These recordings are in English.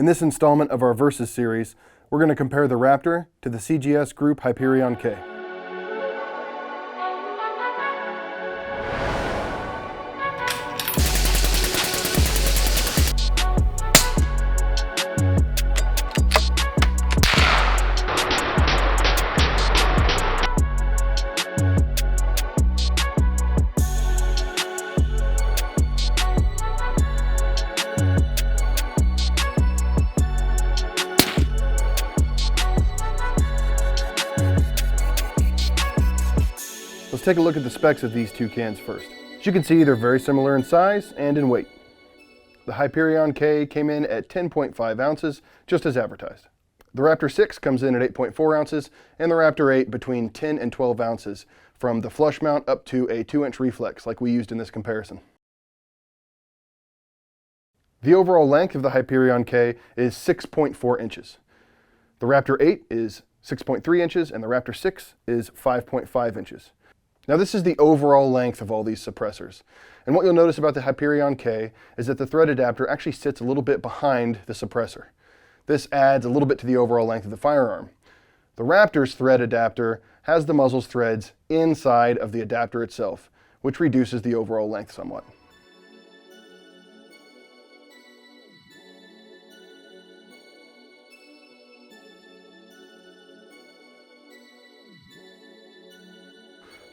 In this installment of our Versus series, we're going to compare the Raptor to the CGS Group Hyperion K. Let's take a look at the specs of these two cans first. As you can see, they're very similar in size and in weight. The Hyperion K came in at 10.5 ounces, just as advertised. The Raptor 6 comes in at 8.4 ounces, and the Raptor 8 between 10 and 12 ounces, from the flush mount up to a 2-inch reflex like we used in this comparison. The overall length of the Hyperion K is 6.4 inches. The Raptor 8 is 6.3 inches, and the Raptor 6 is 5.5 inches. Now this is the overall length of all these suppressors. And what you'll notice about the Hyperion K is that the thread adapter actually sits a little bit behind the suppressor. This adds a little bit to the overall length of the firearm. The Raptor's thread adapter has the muzzle's threads inside of the adapter itself, which reduces the overall length somewhat.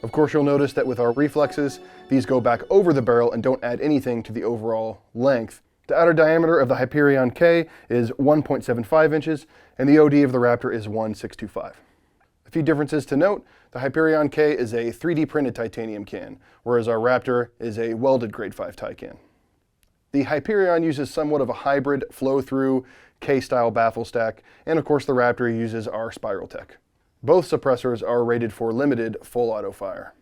Of course, you'll notice that with our reflexes, these go back over the barrel and don't add anything to the overall length. The outer diameter of the Hyperion K is 1.75 inches, and the OD of the Raptor is 1.625. A few differences to note: the Hyperion K is a 3D printed titanium can, whereas our Raptor is a welded grade 5 Ti can. The Hyperion uses somewhat of a hybrid flow-through K-style baffle stack, and of course the Raptor uses our Spiral Tech. Both suppressors are rated for limited full-auto fire.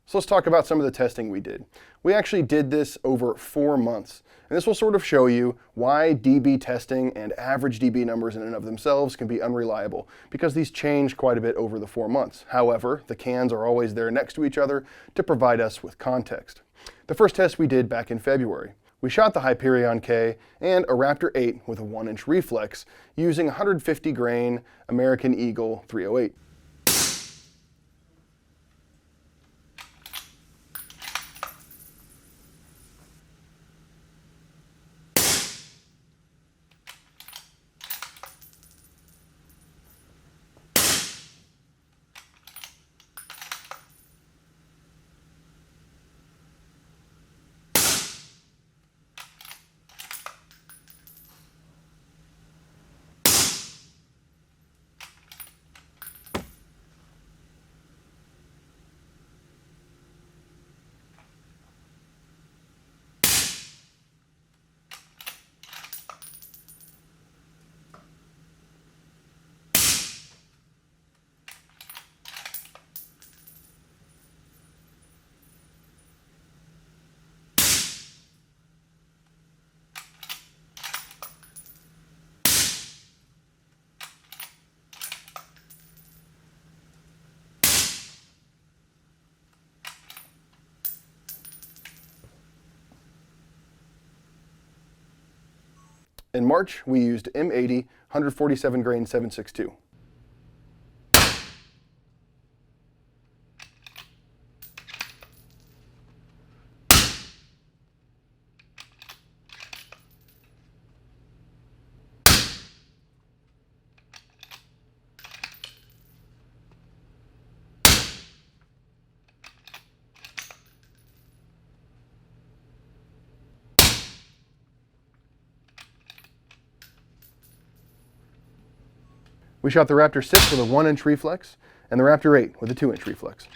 So let's talk about some of the testing we did. We actually did this over 4 months, and this will sort of show you why DB testing and average DB numbers in and of themselves can be unreliable, because these change quite a bit over the 4 months. However, the cans are always there next to each other to provide us with context. The first test we did back in February. We shot the Hyperion K and a Raptor 8 with a 1-inch reflex using 150 grain American Eagle 308. In March, we used M80 147 grain 7.62. We shot the Raptor 6 with a 1-inch reflex and the Raptor 8 with a 2-inch reflex.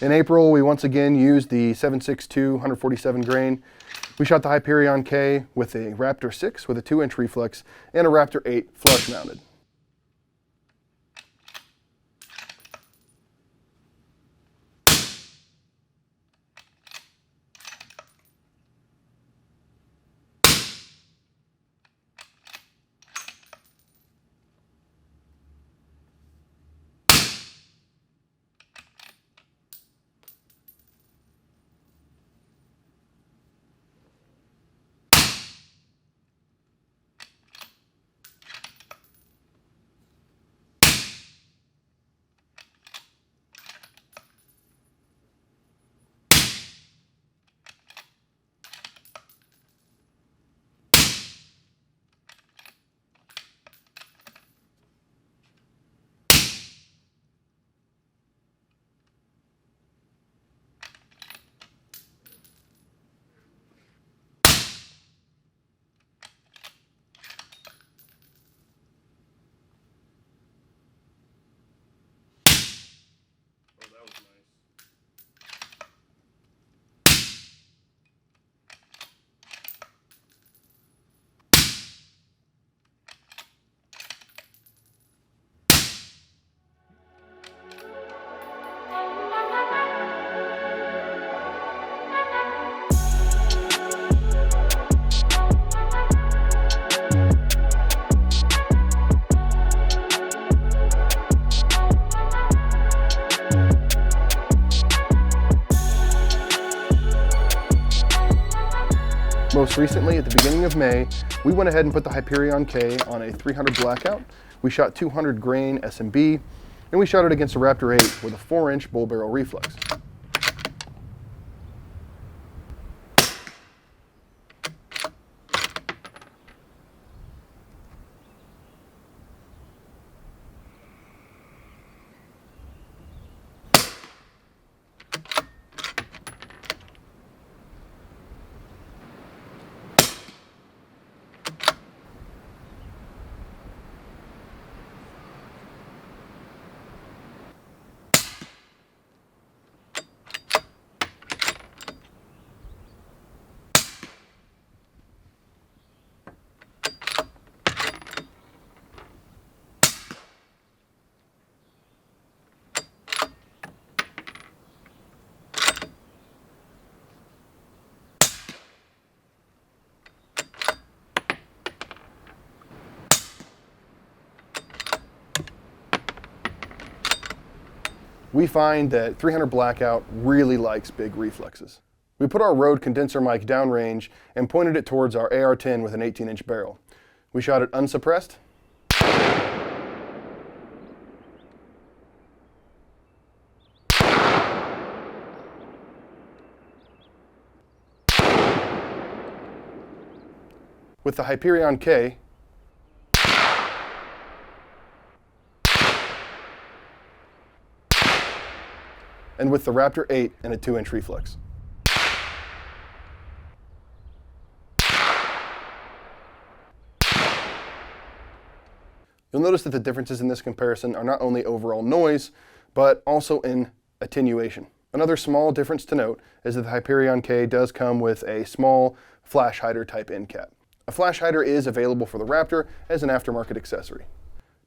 In April, we once again used the 7.62 147 grain. We shot the Hyperion K with a Raptor 6 with a 2-inch reflex and a Raptor 8 flush mounted. Most recently, at the beginning of May, we went ahead and put the Hyperion K on a 300 blackout. We shot 200 grain SMB, and we shot it against a Raptor 8 with a 4-inch bull barrel reflex. We find that 300 blackout really likes big reflexes. We put our Rode condenser mic downrange and pointed it towards our AR-10 with an 18-inch barrel. We shot it unsuppressed. With the Hyperion K, and with the Raptor 8 and a 2-inch reflex. You'll notice that the differences in this comparison are not only overall noise, but also in attenuation. Another small difference to note is that the Hyperion K does come with a small flash hider type end cap. A flash hider is available for the Raptor as an aftermarket accessory.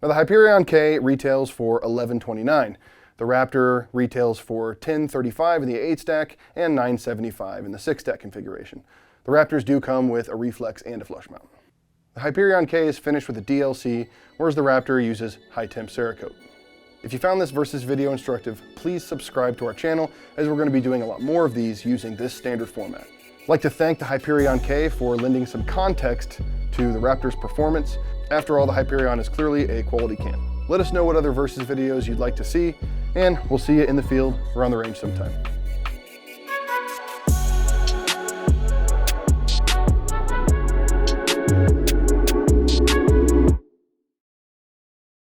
Now the Hyperion K retails for $11.29. The Raptor retails for $10.35 in the 8-stack and $9.75 in the 6-stack configuration. The Raptors do come with a reflex and a flush mount. The Hyperion K is finished with a DLC, whereas the Raptor uses high-temp Cerakote. If you found this Versus video instructive, please subscribe to our channel, as we're going to be doing a lot more of these using this standard format. I'd like to thank the Hyperion K for lending some context to the Raptor's performance. After all, the Hyperion is clearly a quality cam. Let us know what other Versus videos you'd like to see, and we'll see you in the field or on the range sometime.